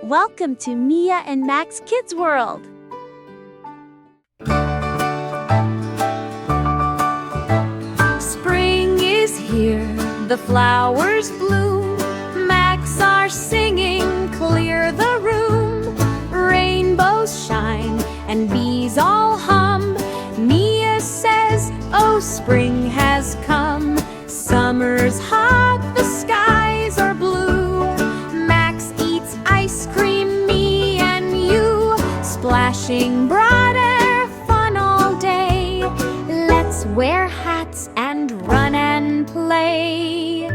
Welcome to Mia and Max Kids World. Spring is here, the flowers bloom. Max are singing, clear the room. Rainbows shine and bees all hum. Mia says, oh, spring has come. Summer's hot, the skies are blue. Max eats ice cream, me and you. Splashing broad air, fun all day. Let's wear hats and run and play.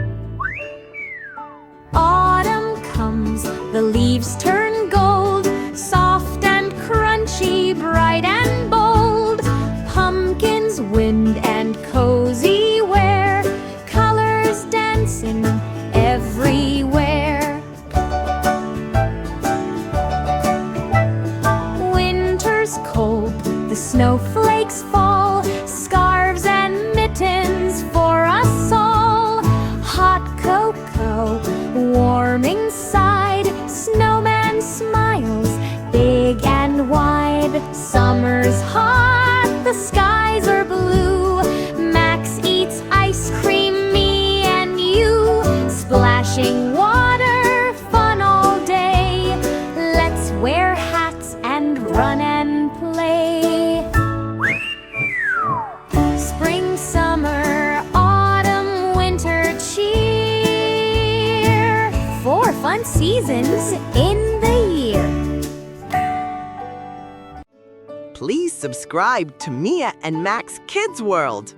Autumn comes, the leaves turn gold. Soft and crunchy, bright and bold. Pumpkins, wind and cozy wear. Colors dancing everywhere. Winter's cold, the snowflakes fall. Scarves and mittens for us all. Hot cocoa, warm inside. Snowman smiles, big and wide. Summer's hot, the skies are blue. Max eats ice cream, me and you. Splashing water, fun all day. Let's wear hats and run and play. Spring, summer, autumn, winter, cheer. 4 fun seasons in the year. Please subscribe to Mia and Max Kids World.